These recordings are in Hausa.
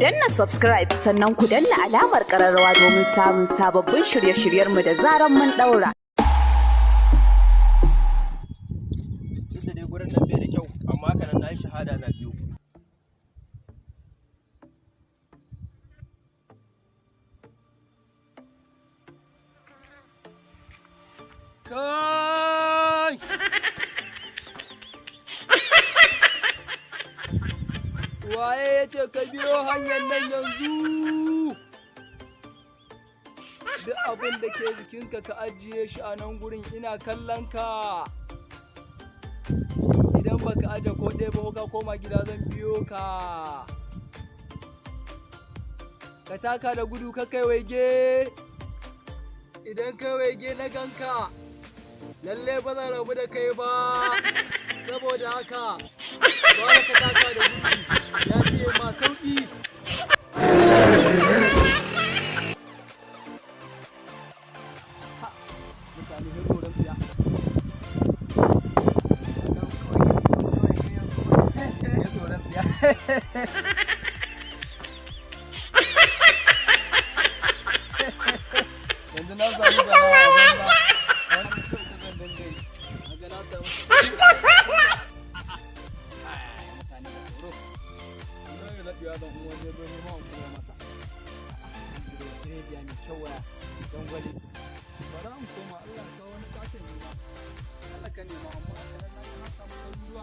danna subscribe sannan ku danna alamar ƙararrawa domin samun sababbin shirye-shiryenmu da zaran mun ɗaura. Duk da dai gurin nan bai da kyau, amma haka nan na yi shahada na biyu. Kai! Waye ya ce ka biyo hanyar nan yanzu? Duk abin da ke jikinka ka ajiye shi a nan gurin, ina kallon ka. Idan baka aje ko ɗaya ba ka koma gida zan biyo ka. Ka taka da gudu ka kai waige. Idan kai waige na ganka, lalle ba zan rabu da kai ba. Saboda haka, ba ka taka da gudu. Ya fiye ma sauƙi. Mutane sai tsoron tsiya. Ya tsoron tsiya. Yanzu na samu jama'a a banza. Wani mutum ta zan dangai. Haka na samu. Ya zan kuma wajen ruwan nema a kuma masa. Rediya mai kyau waya don gwale. Bara mu koma Allah ka wani katon nema. Allah ka nema amma a kanan na samu ɗaruruwa.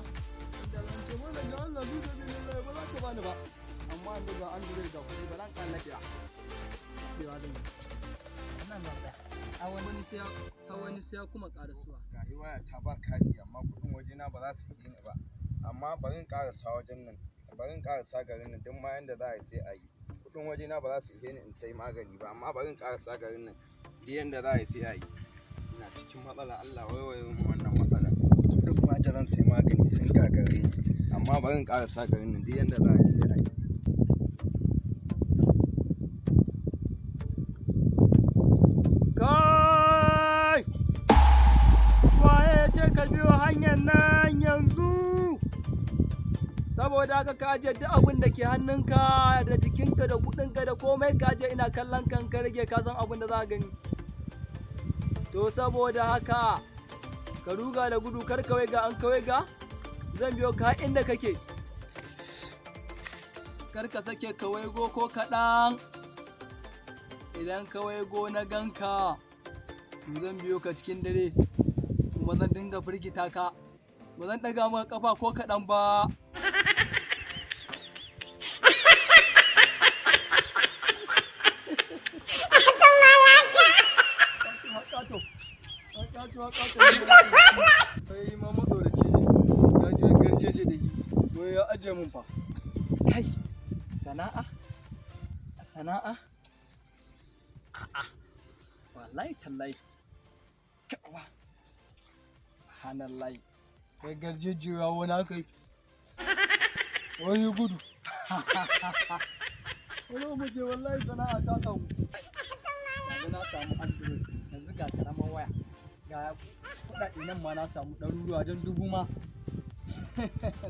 Inda zan ce mana ga Allah duka ne lallai ba za ka bani ba. Amma an daga an dure ga kuɗi ba zan ƙan lafiya. Lafiya zan yi. Wannan ba ɗaya. Wani sai ya kuma ƙarasuwa. Ga waya ta ba kati amma kuɗin wajena ba za su yi ni ba. Amma bari in ƙarasa wajen nan. Bari in ƙarasa garin nan duk ma yanda za a yi sai a yi. Kuɗin wajena ba za su ihe ni in sai magani ba, amma bari in ƙarasa garin nan duk yanda za a yi sai a yi. Ina cikin matsala, Allah waiwaye mu wannan matsala. Duk ma da zan sai magani sun gagare ni, amma bari in ƙarasa garin nan duk yanda za a yi sai a yi. Kai! Waye ya ce ka biyo hanyar nan yanzu? Saboda haka ka aje duk abin da ke hannunka da jikinka da kudinka da komai ka aje, ina kallon kan ka rage ka san abin da za ka gani. To saboda haka ka ruga da gudu, kar kawai ga an kawai ga zan biyo ka inda kake. Kar ka sake ka waigo ko kaɗan. Idan ka waigo na ganka to zan biyo ka cikin dare kuma zan dinga firgita ka. Ba zan ɗaga maka ƙafa ko kaɗan ba. Kai ma matsoraci ne, ya je garjeje da shi, wai ya ajiye mun fa. Kai, sana'a? A'a, wallahi tallahi. Kawa, hanallahi. Kai garjejewa wani haka yi. Wani gudu. Wani muje wallahi sana'a ta samu. Yanzu na samu Android, yanzu ga karamar waya. Ga kuɗaɗe nan ma na samu ɗaruruwa wajen 1000 ma.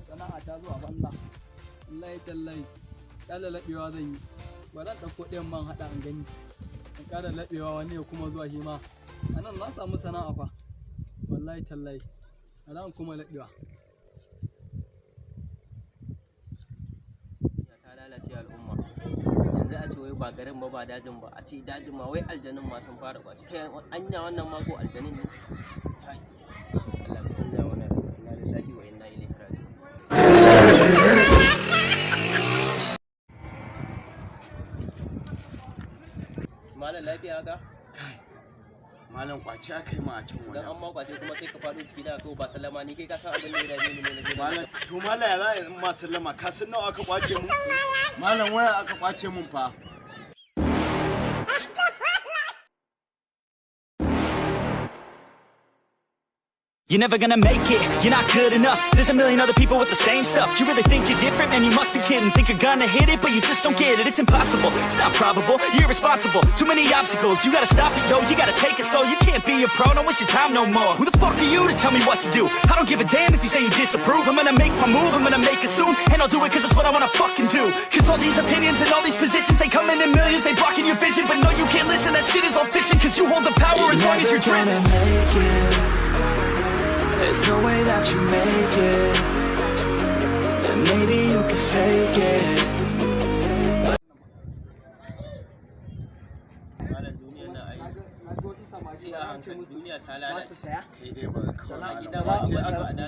Sana'a ta zo a banza. Wallahi tallahi. Ƙara laɓewa zan yi. Ba zan ɗauko ɗayan man haɗa in gani. In ƙara laɓewa wani ya kuma zuwa shi ma. A nan na samu sana'a fa. Wallahi tallahi. A nan kuma laɓewa. Ta lalace al'umma. Yanzu a ce wai ba garin ba ba dajin ba, a ce dajin ma wai aljanin ma sun fara kwaci. Kai anya wannan ma ko aljanin ne? Hai. Allah ka canza mana. Inna lillahi wa inna ilaihi raji'un. Malam lafiya haka? Malam kwace aka yi ma a can wani. Dan an ma kwace kuma sai ka faɗo ciki da ko ba sallama, ni kai ka san abin da ya dame ni ne. Malam, to malam ya za a yi ma sallama, ka san nawa aka kwace mun? Malam waya aka kwace mun fa. You're never gonna make it, you're not good enough. There's a million other people with the same stuff. You really think you're different, man, you must be kidding. Think you're gonna hit it, but you just don't get it. It's impossible, it's not probable, you're irresponsible. Too many obstacles, you gotta stop it, yo. You gotta take it slow, you can't be a pro, don't waste your time no more. Who the fuck are you to tell me what to do? I don't give a damn if you say you disapprove. I'm gonna make my move, I'm gonna make it soon. And I'll do it cause it's what I wanna fucking do. Cause all these opinions and all these positions, they come in millions, they blocking your vision. But no, you can't listen, that shit is all fiction. Cause you hold the power as long as you're dreaming. There's no way that you make it, and maybe you can fake it.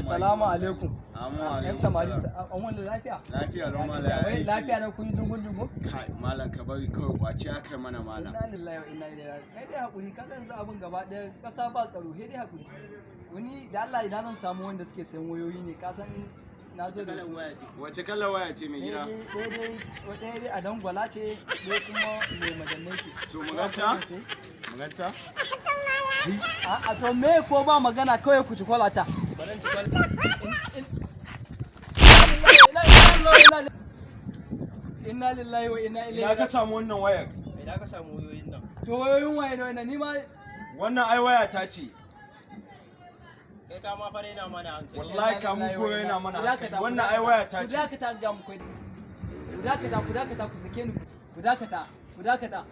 Salamu alaikum. Yan samari, an wani lafiya? Lafiya don malam. Lafiya na kun yi dungun-dungun? Kai malam ka bari kawai kwaci aka yi mana malam. Inna lillahi wa inna ilaihi raji'un. Kai dai hakuri, ka yanzu abin gaba ɗaya ƙasa ba tsaro, sai dai hakuri. Wani da Allah idan zan samu wanda suke sayan wayoyi ne, ka san na zo da su. Wace kalar waya ce mai gida? Ɗaya dai a dangwala ce, ɗaya kuma mai madannai ce. To muganta? Muganta? A to me ko ba magana kawai ku ci kwalata. Inna lillahi wa inna ilaihi. Ya ka samu wannan wayar? Idan ka samu wayoyin nan. To wayoyin waye da wannan ni ma Wannan ai waya ta ce. Kai ka ma fara yana mana hankali. Wallahi ka mun koyo yana mana hankali. Wannan ai waya ta ce. Ku dakata ga mu kai. Ku dakata ku sake ni. Ku dakata.